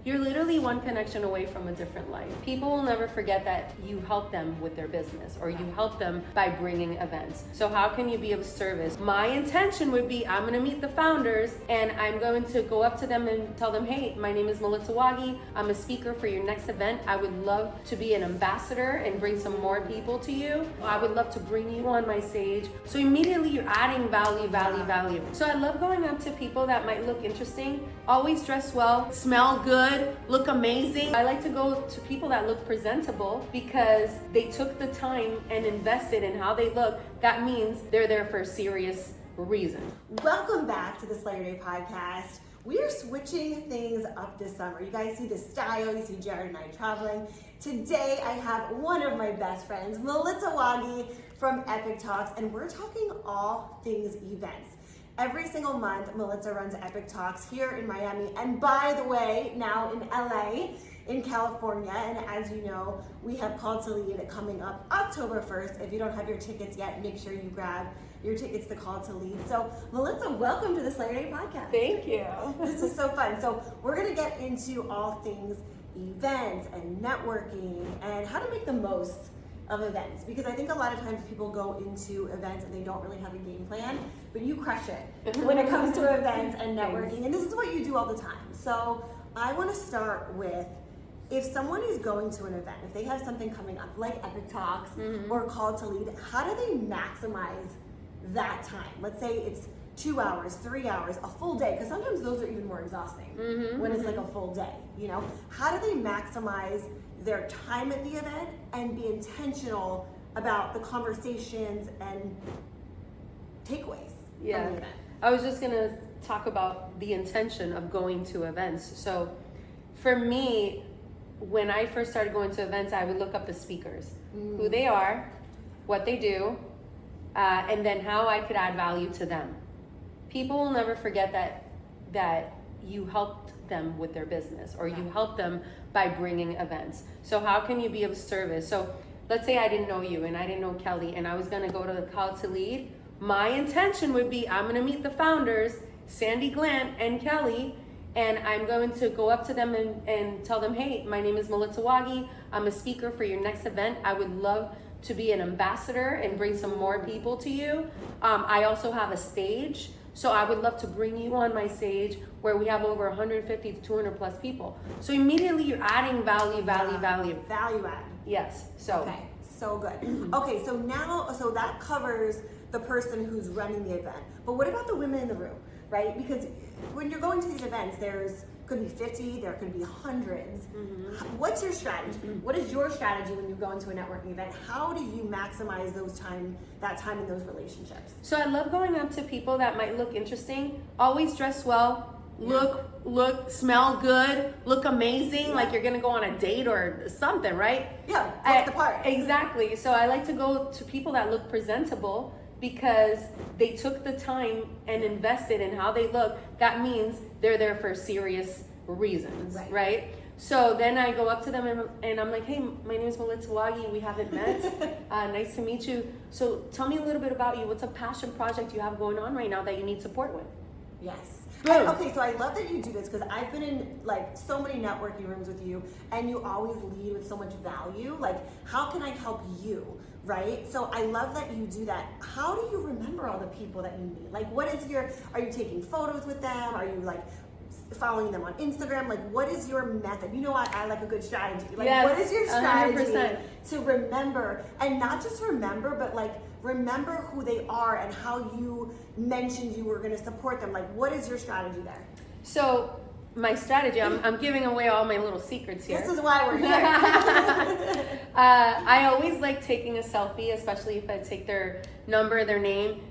You're literally one connection away from a different life. People will never forget that you help them with their business or you help them by bringing events. So how can you be of service? My intention would be, I'm gonna meet the founders and I'm going to go up to them and tell them, hey, my name is Melissa Waage. I'm a speaker for your next event. I would love to be an ambassador and bring some more people to you. I would love to bring you on my stage. So immediately you're adding value. So I love going up to people that might look interesting, always dress well, smell good, look amazing. I like to go to people that look presentable because they took the time and invested in how they look. That means they're there for a serious reason. Welcome back to the Slayer Day podcast. We are switching things up this summer. You guys see the style, you see Jared and I traveling. Today I have one of my best friends, Melissa Waage from Epic Talks, and we're talking all things events. Every single month, Melissa runs Epic Talks here in Miami, and by the way, now in LA, in California, and as you know, we have Call to Lead coming up October 1st. If you don't have your tickets yet, make sure you grab your tickets to Call to Lead. So, Melissa, welcome to the Slayer Day podcast. Thank you. This is so fun. So, we're gonna get into all things events and networking and how to make the most of events, because I think a lot of times people go into events and they don't really have a game plan, but you crush it when it comes to events and networking, and this is what you do all the time. So I want to start with, if someone is going to an event, if they have something coming up like Epic Talks or Call to Lead, how do they maximize that time? Let's say it's 2 hours, 3 hours, a full day, because sometimes those are even more exhausting when it's like a full day, you know? How do they maximize their time at the event and be intentional about the conversations and takeaways from the event? I was just gonna talk about the intention of going to events. So for me, when I first started going to events, I would look up the speakers, who they are, what they do, and then how I could add value to them. People will never forget that you helped them with their business or you help them by bringing events. So how can you be of service? So let's say I didn't know you and I didn't know Kelly and I was gonna go to the Call to Lead. My intention would be, I'm gonna meet the founders, Sandi, Glandt, and Kelly, and I'm going to go up to them and tell them, hey, my name is Melissa Waage. I'm a speaker for your next event. I would love to be an ambassador and bring some more people to you. I also have a stage. So I would love to bring you on my stage where we have over 150 to 200 plus people. So immediately you're adding value. Value add. Yes, so. Okay, so good. Okay, so now, so that covers the person who's running the event. But what about the women in the room, right? Because when you're going to these events, could be 50, there could be hundreds. What's your strategy? What is your strategy when you go into a networking event? How do you maximize that time in those relationships? So I love going up to people that might look interesting, always dress well, look, smell good, look amazing, like you're gonna go on a date or something, right? Yeah, look the part. Exactly. So I like to go to people that look presentable because they took the time and invested in how they look. That means they're there for serious reasons, right? So then I go up to them and I'm like, hey, my name is Melissa Waage. We haven't met. Nice to meet you. So tell me a little bit about you. What's a passion project you have going on right now that you need support with? Yes. And, okay, so I love that you do this because I've been in like so many networking rooms with you and you always lead with so much value. Like, how can I help you? Right? So I love that you do that. How do you remember all the people that you meet? Like, are you taking photos with them? Are you like following them on Instagram? Like, what is your method? You know what? I like a good strategy. Like, what is your strategy 100%. to remember, and not just remember, but like remember who they are and how you mentioned you were going to support them? Like, what is your strategy there? So my strategy, I'm giving away all my little secrets here. This is why we're here. I always like taking a selfie, especially if I take their number, their name,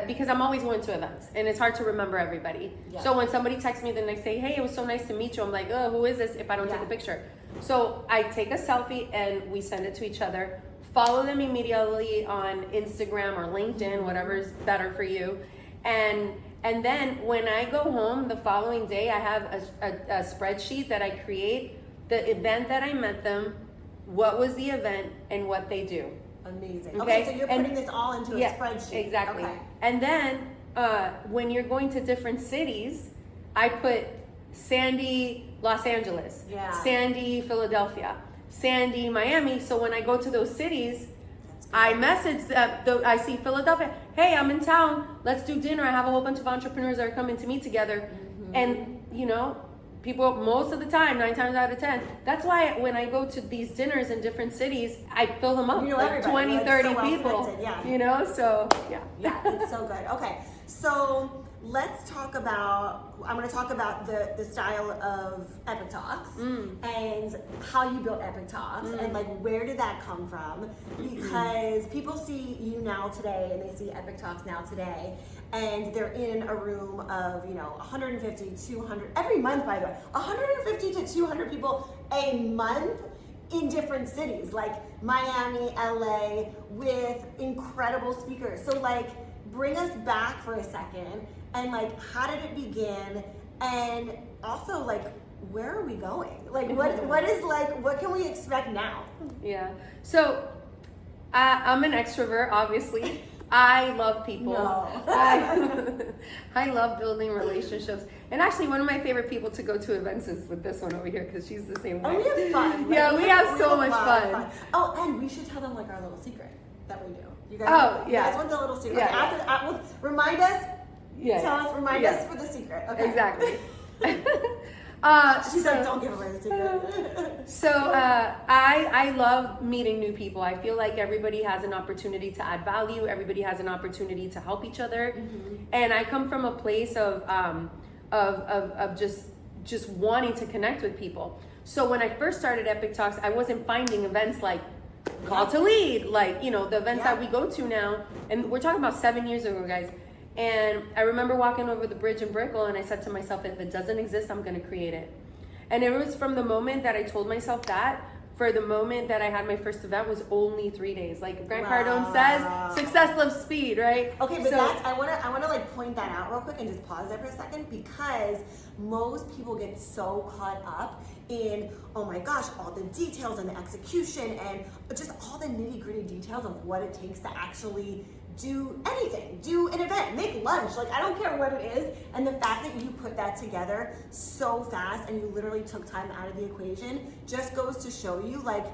because I'm always going to events and it's hard to remember everybody. Yeah. So when somebody texts me the next day, hey, it was so nice to meet you, I'm like, oh, who is this if I don't take a picture? So I take a selfie and we send it to each other. Follow them immediately on Instagram or LinkedIn, whatever's better for you. And then when I go home the following day, I have a spreadsheet that I create, the event that I met them, what was the event, and what they do. Amazing. Okay, so you're putting this all into a spreadsheet. Exactly. Okay. And then when you're going to different cities, I put Sandi, Los Angeles, Yeah. Sandi, Philadelphia, Sandi, Miami. So when I go to those cities, I message I see Philadelphia, hey, I'm in town, let's do dinner. I have a whole bunch of entrepreneurs that are coming to meet together. And you know, people, most of the time, 9 times out of 10, that's why when I go to these dinners in different cities, I fill them up, You know like 20, like 30 so well people, connected, yeah. you know, so yeah. Yeah, it's so good. Okay, so let's talk about, I'm going to talk about the style of Epic Talks and how you built Epic Talks and like where did that come from? Because people see you now today and they see Epic Talks now today and they're in a room of, you know, 150, 200, every month by the way, 150 to 200 people a month in different cities like Miami, LA, with incredible speakers. So like, bring us back for a second and like, how did it begin? And also like, where are we going? Like what is like, what can we expect now? Yeah, so I'm an extrovert, obviously. I love people. No. I love building relationships. And actually, one of my favorite people to go to events is with this one over here because she's the same way. And we have fun. Like, Yeah, we have so much a lot of fun. Oh, and we should tell them like our little secret that we do. You guys, Oh, yeah. You guys want the little secret? Yeah, Okay, yeah. after, remind us. Yeah, Tell us. Remind yeah. us for the secret. Okay. Exactly. She's like, don't give away the secret. So I love meeting new people. I feel like everybody has an opportunity to add value. Everybody has an opportunity to help each other. And I come from a place of just wanting to connect with people. So when I first started Epic Talks, I wasn't finding events like Call to Lead, like, you know, the events that we go to now. And we're talking about 7 years ago, guys. And I remember walking over the bridge in Brickell and I said to myself, if it doesn't exist, I'm going to create it. And it was from the moment that I told myself that, for the moment that I had my first event was only 3 days. Like Grant Cardone says, success loves speed, right? Okay, but that's, I wanna like point that out real quick and just pause there for a second, because most people get so caught up in, oh my gosh, all the details and the execution and just all the nitty gritty details of what it takes to actually do anything, do an event, make lunch, like I don't care what it is. And the fact that you put that together so fast and you literally took time out of the equation just goes to show you like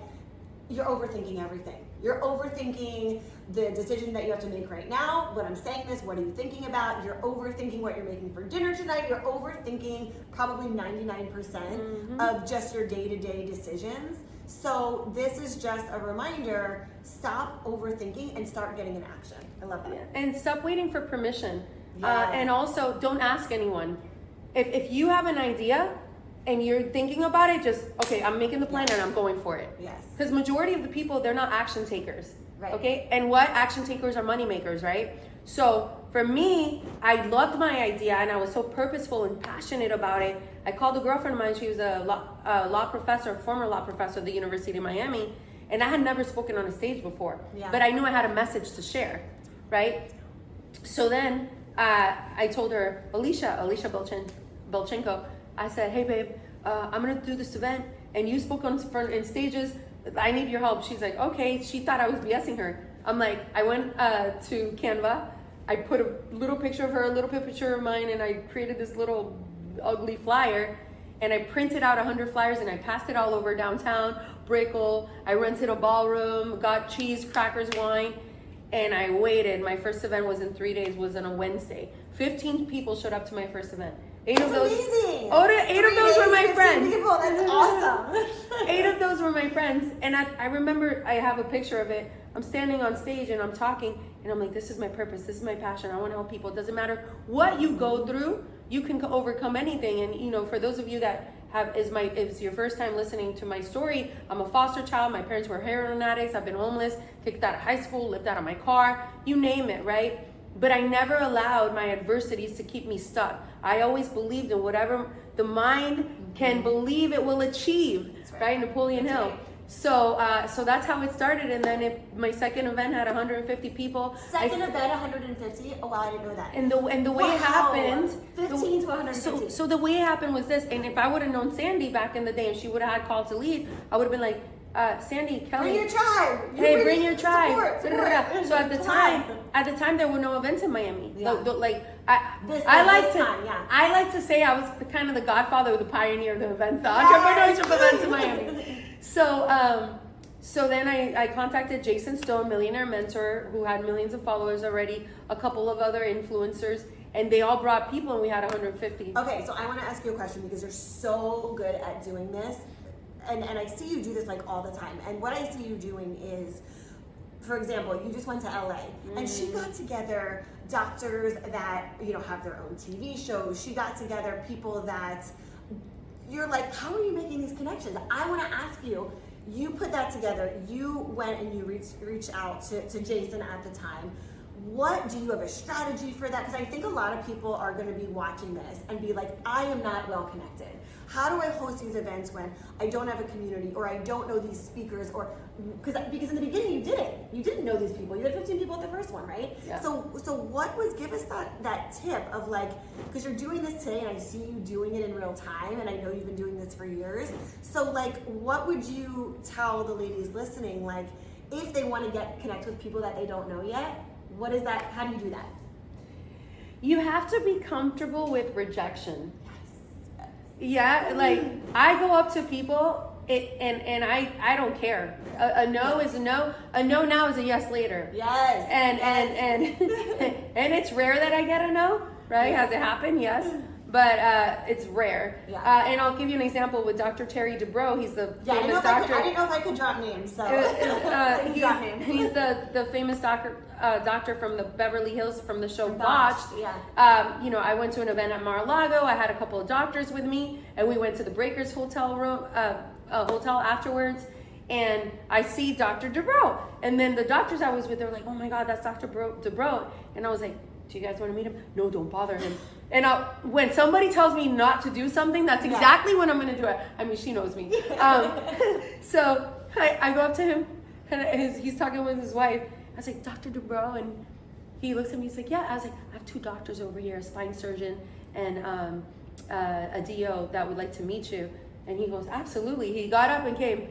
you're overthinking everything. You're overthinking the decision that you have to make right now. When I'm saying this, what are you thinking about? You're overthinking what you're making for dinner tonight. You're overthinking probably 99% of just your day-to-day decisions. So this is just a reminder, stop overthinking and start getting in action. I love that. And stop waiting for permission. Yeah. And also, don't ask anyone. If you have an idea and you're thinking about it, just, okay, I'm making the plan and I'm going for it. Yes. Because majority of the people, they're not action takers. Right. Okay? And what action takers are money makers, right? So for me, I loved my idea and I was so purposeful and passionate about it. I called a girlfriend of mine. She was a law professor, former law professor at the University of Miami. And I had never spoken on a stage before. Yeah. But I knew I had a message to share, right? So then I told her, Alicia Belchenko, I said, hey babe, I'm gonna do this event and you spoke on in stages. I need your help. She's like, okay. She thought I was BSing her. I'm like, I went to Canva. I put a little picture of her, a little picture of mine, and I created this little ugly flyer. And I printed out 100 flyers and I passed it all over downtown, Brickell. I rented a ballroom, got cheese, crackers, wine, and I waited. My first event was in 3 days, was on a Wednesday. 15 people showed up to my first event. Eight of those were my friends. People, that's awesome. 8 of those were my friends. And I remember, I have a picture of it. I'm standing on stage and I'm talking and I'm like, this is my purpose. This is my passion. I want to help people. It doesn't matter what you go through. You can overcome anything. And you know, for those of you that is your first time listening to my story, I'm a foster child. My parents were heroin addicts. I've been homeless, kicked out of high school, lived out of my car, you name it, right? But I never allowed my adversities to keep me stuck. I always believed in whatever the mind can believe it will achieve, right? Napoleon Hill. Right. So that's how it started. And then my second event had 150 people. Second event, 150. Oh wow, I didn't know that. And the way it happened, 15 to 150. So the way it happened was this. And if I would have known Sandi back in the day, and she would have had Call to Lead, I would have been like, Sandi, Kelly. Bring your tribe. Hey, bring your tribe. Support. So at the time, there were no events in Miami. Yeah. I like to say I was kind of the godfather, the pioneer of the events, the entrepreneurship events in Miami. So then I contacted Jason Stone, Millionaire Mentor, who had millions of followers already, a couple of other influencers, and they all brought people, and we had 150. Okay, so I want to ask you a question because you're so good at doing this. And I see you do this like all the time. And what I see you doing is, for example, you just went to LA and she got together doctors that, you know, have their own TV shows. She got together people that you're like, how are you making these connections? I want to ask you, you put that together. You went and you reached out to Jason at the time. What do you have a strategy for that? Because I think a lot of people are going to be watching this and be like, I am not well connected. How do I host these events when I don't have a community or I don't know these speakers? Or because in the beginning you didn't know these people. You had 15 people at the first one, right? Yeah. So what was, give us that tip of like, because you're doing this today and I see you doing it in real time and I know you've been doing this for years. So like, what would you tell the ladies listening, like if they want to connect with people that they don't know yet? What is that? How do you do that? You have to be comfortable with rejection. Yeah, like I go up to people and I don't care. A no is a no. A no now is a yes later. Yes. And and it's rare that I get a no, right? Yeah. Has it happened? Yes. But it's rare. Yeah. And I'll give you an example with Dr. Terry Dubrow. He's the famous doctor. I didn't know if I could drop names, so he's the famous doctor from the Beverly Hills from the show Botched. Botched. Yeah. You know, I went to an event at Mar-a-Lago. I had a couple of doctors with me, and we went to the Breakers hotel room, hotel afterwards. And I see Dr. Dubrow, and then the doctors I was with, they were like, "Oh my God, that's Dr. Dubrow," and I was like, "Do you guys want to meet him?" "No, don't bother him." And when somebody tells me not to do something, that's exactly when I'm going to do it. I mean, she knows me. So I go up to him, and he's talking with his wife. I was like, "Dr. Dubrow," and he looks at me. He's like, "Yeah." I was like, "I have 2 doctors over here, a spine surgeon and a DO that would like to meet you." And he goes, "Absolutely." He got up and came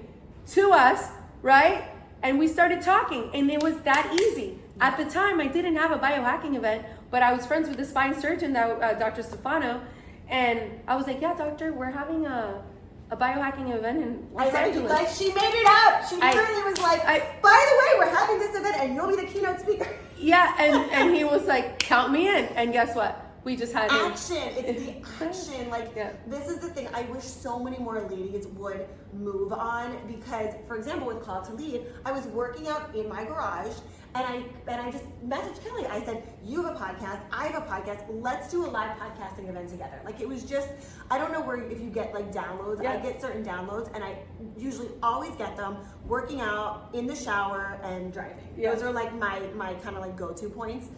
to us, right? And we started talking, and it was that easy. At the time, I didn't have a biohacking event, but I was friends with the spine surgeon, that Dr. Stefano, and I was like, "Yeah, doctor, we're having a biohacking event in Los Angeles." Like she made it up. She literally was like, "By the way, we're having this event, and you'll be the keynote speaker." Yeah, and he was like, "Count me in." And guess what? We just had action. It's the action. Like this is the thing. I wish so many more ladies would move on because, for example, with Call to Lead, I was working out in my garage. And I just messaged Kelly. I said, "You have a podcast. I have a podcast. Let's do a live podcasting event together." Like it was just, I don't know if you get like downloads. Yeah. I get certain downloads, and I usually always get them working out, in the shower, and driving. Yeah. Those are like my kind of like go-to points.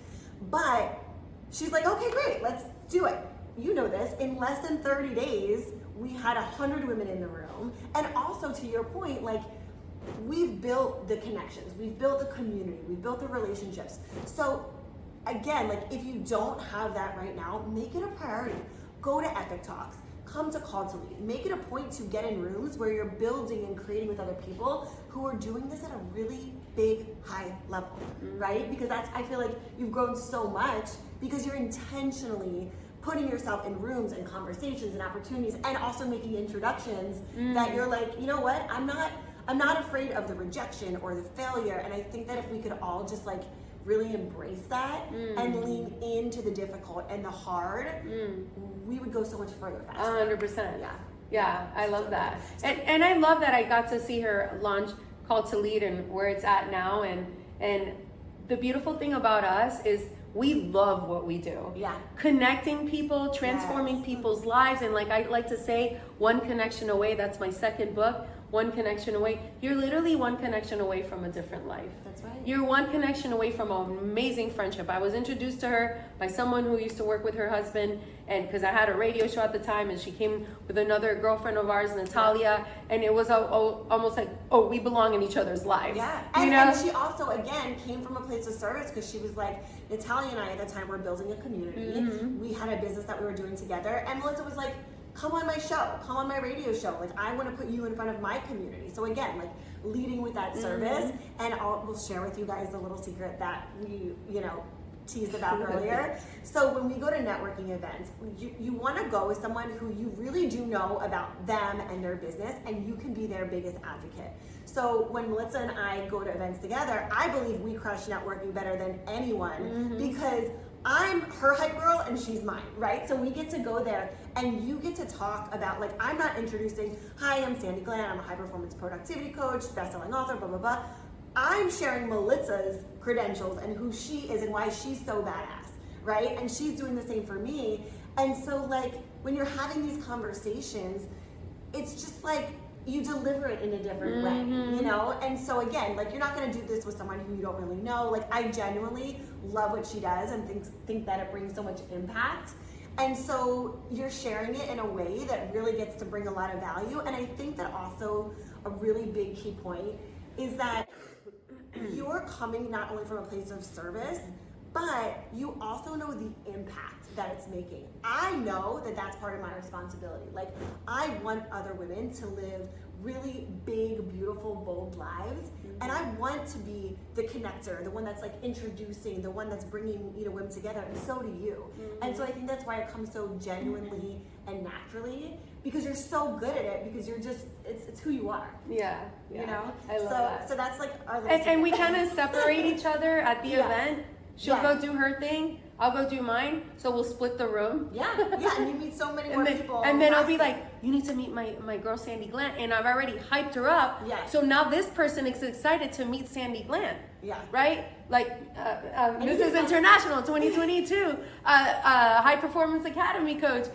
But she's like, "Okay, great. Let's do it." You know this. In less than 30 days, we had 100 women in the room, and also to your point, like. We've built the connections, we've built the community, we've built the relationships. So again, like if you don't have that right now, make it a priority. Go to Epic Talks, come to Call to Lead. Make it a point to get in rooms where you're building and creating with other people who are doing this at a really big, high level, right? Because I feel like you've grown so much because you're intentionally putting yourself in rooms and conversations and opportunities and also making introductions that you're like, you know what, I'm not afraid of the rejection or the failure. And I think that if we could all just like really embrace that and lean into the difficult and the hard, we would go so much further faster. 100%. Yeah. Yeah, I love that. And I love that I got to see her launch Call to Lead and where it's at now. And the beautiful thing about us is we love what we do. Yeah. Connecting people, transforming people's lives. And like I like to say, one connection away, that's my second book. One connection away. You're literally one connection away from a different life. That's right. You're one connection away from an amazing friendship. I was introduced to her by someone who used to work with her husband, and because I had a radio show at the time, and she came with another girlfriend of ours, Natalia, and it was almost like, oh, we belong in each other's lives. Yeah, and she also, again, came from a place of service because she was like, Natalia and I at the time were building a community. We had a business that we were doing together, and Melissa was like, come on my show, come on my radio show. Like, I want to put you in front of my community. So again, like leading with that service, and we'll share with you guys a little secret that we, teased about earlier. So when we go to networking events, you want to go with someone who you really do know about them and their business, and you can be their biggest advocate. So when Melissa and I go to events together, I believe we crush networking better than anyone because I'm her hype girl and she's mine, right? So we get to go there and you get to talk about, like, I'm not introducing, hi, I'm Sandi Glandt, I'm a high performance productivity coach, best-selling author, blah, blah, blah. I'm sharing Melissa's credentials and who she is and why she's so badass, right? And she's doing the same for me. And so, like, when you're having these conversations, it's just like you deliver it in a different way, And so again, like, you're not gonna do this with someone who you don't really know. Like, I genuinely love what she does and think that it brings so much impact. And so you're sharing it in a way that really gets to bring a lot of value. And I think that also a really big key point is that you're coming not only from a place of service, but you also know the impact that it's making. I know that that's part of my responsibility. Like, I want other women to live really big, beautiful, bold lives. And I want to be the connector, the one that's like introducing, the one that's bringing, women together, and so do you. And so I think that's why it comes so genuinely and naturally, because you're so good at it, because you're just, it's who you are. Yeah. I love that. So that's like our and we kind of separate each other at the event. She'll go do her thing, I'll go do mine, so we'll split the room. Yeah, and you meet so many more people. And then I'll be like, you need to meet my girl Sandi Glandt, and I've already hyped her up. Yeah. So now this person is excited to meet Sandi Glandt. Yeah. Right? Like, this is International 2022, High Performance Academy coach,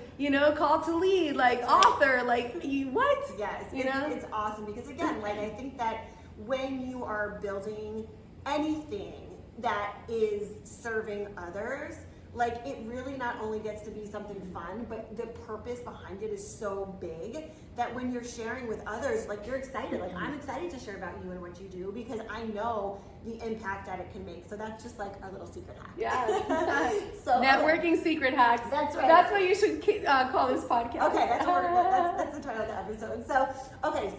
call to lead, like author, like what? Yes, it's awesome because again, like, I think that when you are building anything that is serving others, like, it really not only gets to be something fun, but the purpose behind it is so big that when you're sharing with others, like, you're excited. Like, I'm excited to share about you and what you do because I know the impact that it can make. So that's just like our little secret hack. Yeah. So networking secret hacks. That's right. That's what you should call this podcast. Okay, that's the title of the episode.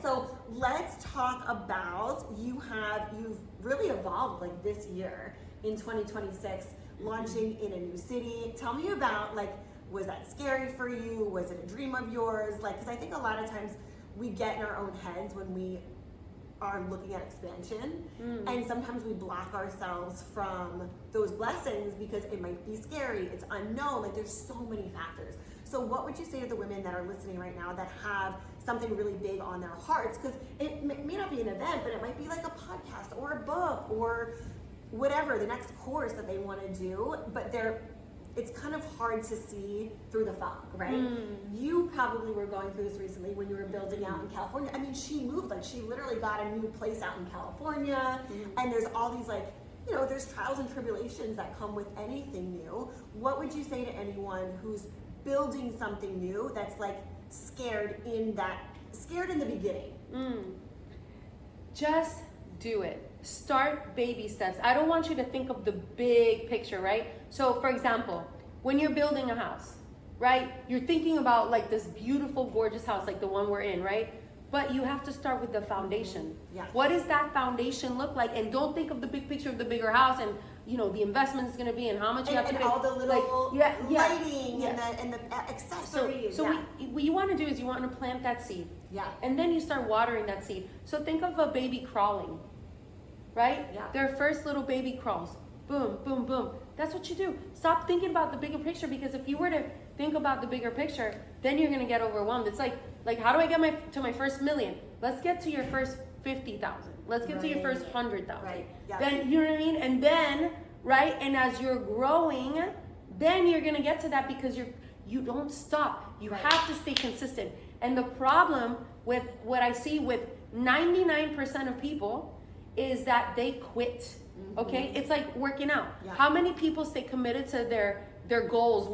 So let's talk about you've really evolved, like, this year in 2026, launching in a new city. Tell me about, like, was that scary for you? Was it a dream of yours? Like, because I think a lot of times we get in our own heads when we are looking at expansion, and sometimes we block ourselves from those blessings because it might be scary, it's unknown, like, there's so many factors. So what would you say to the women that are listening right now that have something really big on their hearts? Because it may not be an event, but it might be like a podcast or a book or whatever, the next course that they want to do, but it's kind of hard to see through the fog, right? You probably were going through this recently when you were building out in California. I mean, she moved, like, she literally got a new place out in California, and there's all these, like, there's trials and tribulations that come with anything new. What would you say to anyone who's building something new that's, like, scared in the beginning? Just do it. Start baby steps. I don't want you to think of the big picture, right? So, for example, when you're building a house, right? You're thinking about, like, this beautiful, gorgeous house, like the one we're in, right? But you have to start with the foundation. Yeah. What does that foundation look like? And don't think of the big picture of the bigger house and, the investment is going to be and how much you have to pay. And all the little lighting and the accessories. So what you want to do is you want to plant that seed. Yeah. And then you start watering that seed. So think of a baby crawling. Right? Yeah. Their first little baby crawls. Boom, boom, boom. That's what you do. Stop thinking about the bigger picture, because if you were to think about the bigger picture, then you're gonna get overwhelmed. It's like how do I get to my first million? Let's get to your first 50,000. Let's get to your first 100,000. Right. Yeah. Then, you know what I mean? And then, right? And as you're growing, then you're gonna get to that because you don't stop. You have to stay consistent. And the problem with what I see with 99% of people is that they quit. Okay, it's like working out. Yeah. How many people stay committed to their goals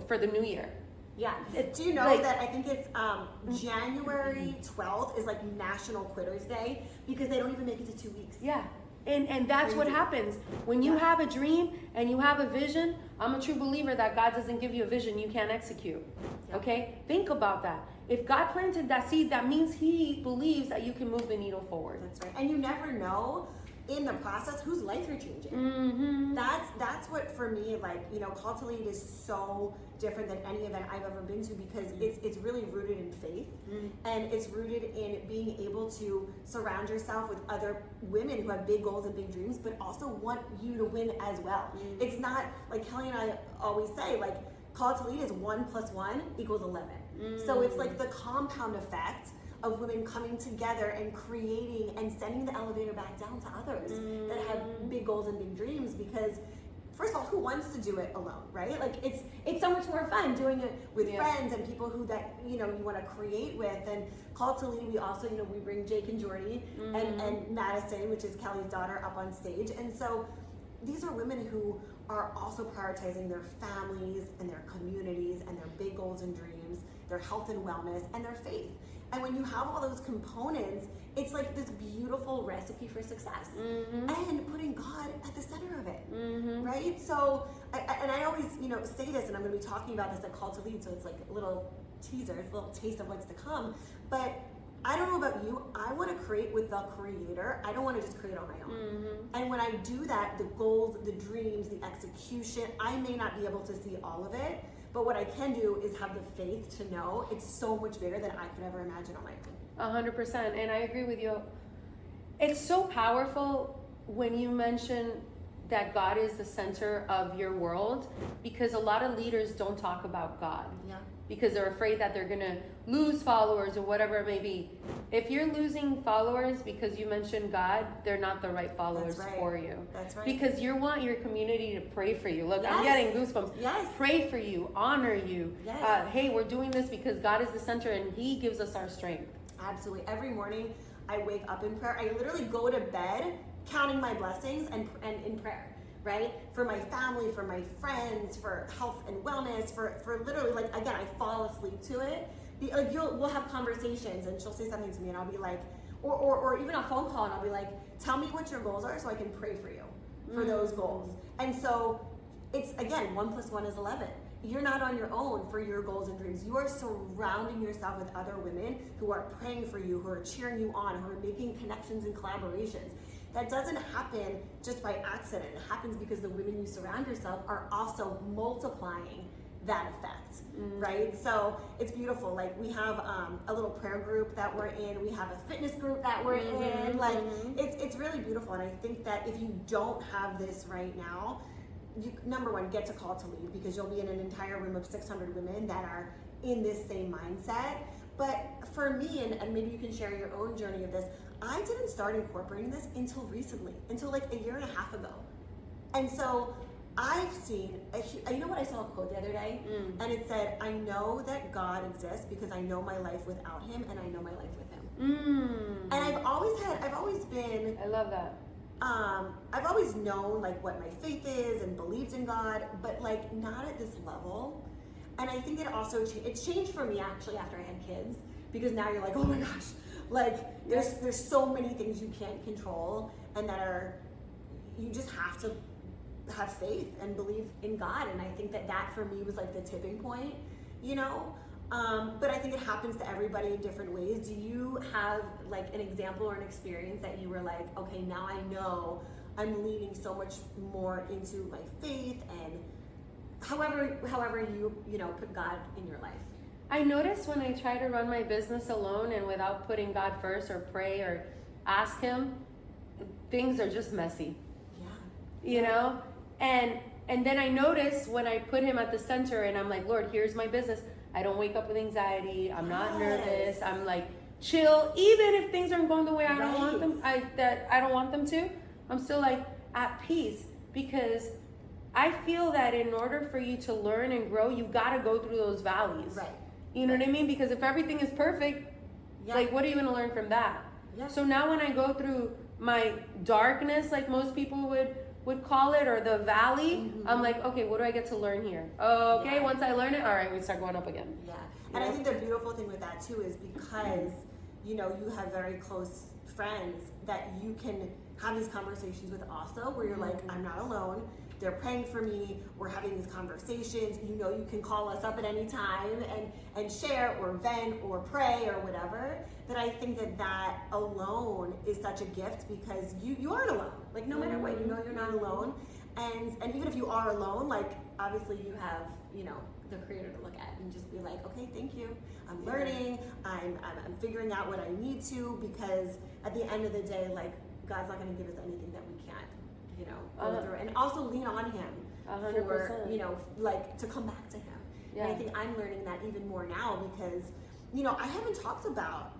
for the new year? Yeah. Do you know that I think it's January 12th is like National Quitters Day because they don't even make it to 2 weeks. Yeah. And that's what happens. When you have a dream and you have a vision, I'm a true believer that God doesn't give you a vision you can't execute. Okay? Think about that. If God planted that seed, that means he believes that you can move the needle forward. That's right. And you never know in the process whose life you're changing. That's what, for me, like, you know, Call to Lead is so different than any event I've ever been to, because it's really rooted in faith, and it's rooted in being able to surround yourself with other women who have big goals and big dreams, but also want you to win as well. It's not like Kelly and I always say, like, Call to Lead is 1 + 1 = 11. So it's like the compound effect of women coming together and creating and sending the elevator back down to others that have big goals and big dreams. Because first of all, who wants to do it alone, right? Like, it's so much more fun doing it with friends and people who that, you know, you want to create with. And Call to Lead, we also, you know, we bring Jake and Jordy and Madison, which is Kelly's daughter, up on stage. And so these are women who are also prioritizing their families and their communities and their big goals and dreams, their health and wellness, and their faith. And when you have all those components, it's like this beautiful recipe for success, and putting God at the center of it, right? So, and I always, you know, say this, and I'm going to be talking about this at Call to Lead, so it's like a little teaser, it's a little taste of what's to come. But I don't know about you, I want to create with the creator. I don't want to just create on my own. And when I do that, the goals, the dreams, the execution, I may not be able to see all of it, but what I can do is have the faith to know it's so much bigger than I could ever imagine on my own. 100%. And I agree with you. It's so powerful when you mention that God is the center of your world, because a lot of leaders don't talk about God. Because they're afraid that they're going to lose followers or whatever it may be. If you're losing followers because you mentioned God, they're not the right followers for you. That's right. Because you want your community to pray for you. Look, I'm getting goosebumps. Pray for you, honor you. Hey, we're doing this because God is the center and he gives us our strength. Absolutely. Every morning I wake up in prayer. I literally go to bed counting my blessings and in prayer. Right? For my family, for my friends, for health and wellness, for literally, like, again, I fall asleep to it. Like, we'll have conversations and she'll say something to me and I'll be like, or even a phone call and I'll be like, tell me what your goals are so I can pray for you for those goals. And so it's, again, 1 + 1 = 11. You're not on your own for your goals and dreams. You are surrounding yourself with other women who are praying for you, who are cheering you on, who are making connections and collaborations. That doesn't happen just by accident. It happens because the women you surround yourself are also multiplying that effect, right? So it's beautiful. Like, we have a little prayer group that we're in. We have a fitness group that we're in. Like, it's really beautiful. And I think that if you don't have this right now, you, number one, get to Call to Lead, because you'll be in an entire room of 600 women that are in this same mindset. But for me, and maybe you can share your own journey of this, I didn't start incorporating this until recently, until like a 1.5 years ago. And so I've seen, you know what, I saw a quote the other day, and it said, I know that God exists because I know my life without him and I know my life with him. And I've always been, I love that. I've always known like what my faith is and believed in God, but like not at this level. And I think it also, it changed for me actually after I had kids, because now you're like, oh my gosh, like there's so many things you can't control, and that are, you just have to have faith and believe in God. And I think that for me was like the tipping point, you know? But I think it happens to everybody in different ways. Do you have like an example or an experience that you were like, okay, now I know I'm leaning so much more into my faith, and however you know, put God in your life? I notice when I try to run my business alone and without putting God first, or pray or ask him, things are just messy. You know? And then I notice when I put him at the center and I'm like, Lord, here's my business. I don't wake up with anxiety. I'm not nervous. I'm like chill. Even if things aren't going the way I don't want them, I don't want them to, I'm still like at peace, because I feel that in order for you to learn and grow, you gotta go through those valleys. Right. You know what I mean? Because if everything is perfect, like, what are you gonna learn from that? So now when I go through my darkness, like most people would call it, or the valley, I'm like, okay, what do I get to learn here? Okay, once I learn it, all right, we start going up again. And I think the beautiful thing with that too is because, you know, you have very close friends that you can have these conversations with also, where you're like, I'm not alone. They're praying for me. We're having these conversations. You know, you can call us up at any time and share or vent or pray or whatever. That I think that alone is such a gift, because you aren't alone. Like, no matter what, you know you're not alone. And even if you are alone, like, obviously you have, you know, the Creator to look at and just be like, okay, thank you. I'm learning. I'm figuring out what I need to, because at the end of the day, like, God's not going to give us anything that we can't, you know, go through. And also lean on Him 100%. for, you know, like, to come back to Him. Yeah. And I think I'm learning that even more now, because, you know, I haven't talked about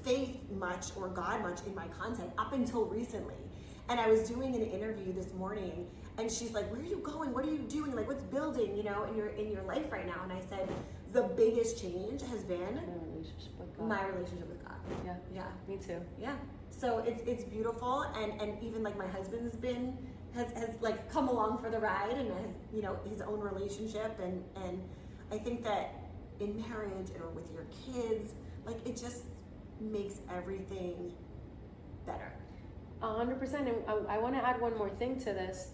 faith much or God much in my content up until recently. And I was doing an interview this morning, and she's like, where are you going? What are you doing? Like, what's building, you know, in your life right now? And I said, the biggest change has been my relationship with God. Yeah. Yeah. Me too. Yeah. So it's beautiful, and even like my husband's has like come along for the ride, and has, you know, his own relationship, and I think that in marriage or with your kids, like, it just makes everything better. 100%. And I want to add one more thing to this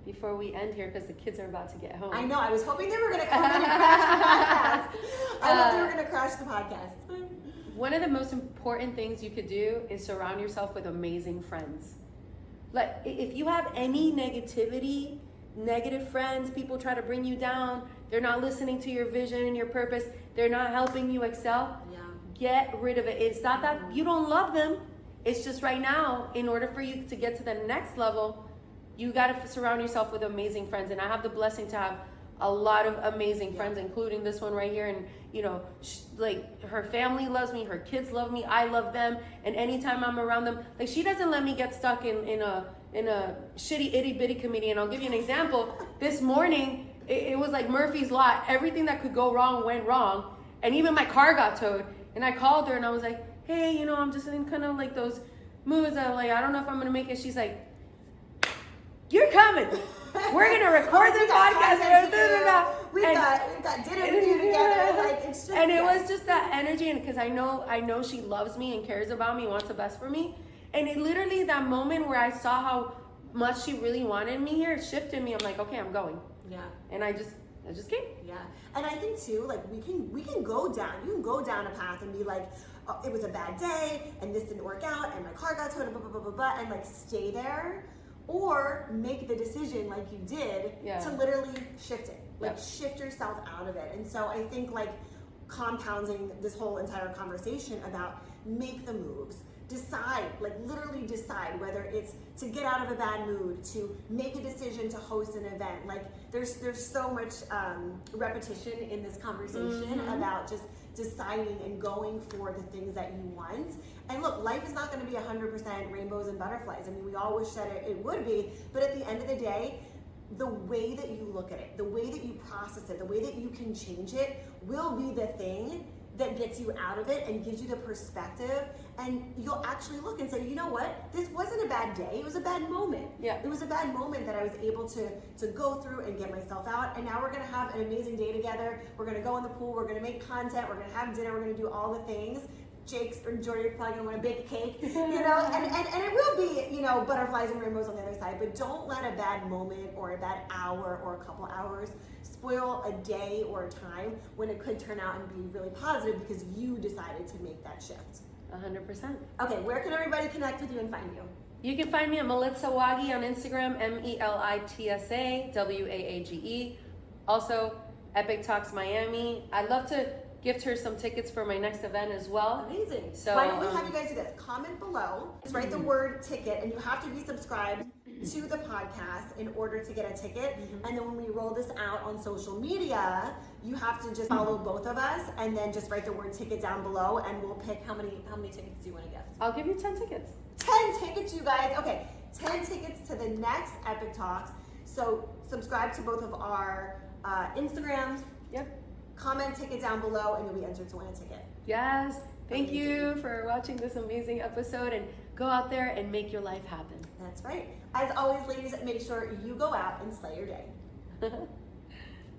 before we end here, because the kids are about to get home. I know. I was hoping they were going to come in and crash the podcast. I thought they were going to crash the podcast. One of the most important things you could do is surround yourself with amazing friends. Like, if you have any negativity, negative friends, people try to bring you down, they're not listening to your vision and your purpose, they're not helping you excel, get rid of it. It's not that you don't love them. It's just right now, in order for you to get to the next level, you got to surround yourself with amazing friends. And I have the blessing to have a lot of amazing friends, including this one right here. And, you know, like, her family loves me, her kids love me, I love them. And anytime I'm around them, like, she doesn't let me get stuck in a shitty itty bitty committee. And I'll give you an example. This morning, it was like Murphy's Law. Everything that could go wrong went wrong. And even my car got towed. And I called her and I was like, hey, you know, I'm just in kind of like those moods. I'm like, I don't know if I'm going to make it. She's like, you're coming. We're going to record the podcast. We've got dinner to do together. Like, it's just, and it was just that energy. And because I know she loves me and cares about me, wants the best for me. And it literally, that moment where I saw how much she really wanted me here, it shifted me. I'm like, okay, I'm going. Yeah. And I just came. Yeah. And I think too, like, we can go down. You can go down a path and be like, oh, it was a bad day, and this didn't work out, and my car got towed, and blah, blah, blah, blah, blah, and like stay there, or make the decision like you did to literally shift it, like shift yourself out of it. And so I think, like, compounding this whole entire conversation about make the moves. Decide, like, literally decide whether it's to get out of a bad mood, to make a decision to host an event. Like, there's so much repetition in this conversation about just deciding and going for the things that you want. And look, life is not going to be 100% rainbows and butterflies. I mean, we all wish that it would be, but at the end of the day, the way that you look at it, the way that you process it, the way that you can change it will be the thing that gets you out of it and gives you the perspective, and you'll actually look and say, you know what, this wasn't a bad day, it was a bad moment. Yeah. It was a bad moment that I was able to go through and get myself out, and now we're gonna have an amazing day together. We're gonna go in the pool, we're gonna make content, we're gonna have dinner, we're gonna do all the things. Jake's or Jordy are probably gonna wanna bake a cake, you know, and it will be, you know, butterflies and rainbows on the other side, but don't let a bad moment or a bad hour or a couple hours spoil a day or a time when it could turn out and be really positive because you decided to make that shift. 100%. Okay, where can everybody connect with you and find you? You can find me at Melissa Waage on Instagram, Melitsa Waage. Also, Epic Talks Miami. I'd love to gift her some tickets for my next event as well. Amazing. So why don't we have you guys do this? Comment below, just write the word ticket, and you have to be subscribed to the podcast in order to get a ticket. And then when we roll this out on social media, you have to just follow both of us and then just write the word ticket down below, and we'll pick how many tickets do you want to gift. I'll give you 10 tickets. 10 tickets, you guys. Okay, 10 tickets to the next Epic Talks. So subscribe to both of our Instagrams. Yep. Comment ticket down below, and you'll be entered to win a ticket. Yes. Thank you for watching this amazing episode, and go out there and make your life happen. That's right. As always, ladies, make sure you go out and slay your day.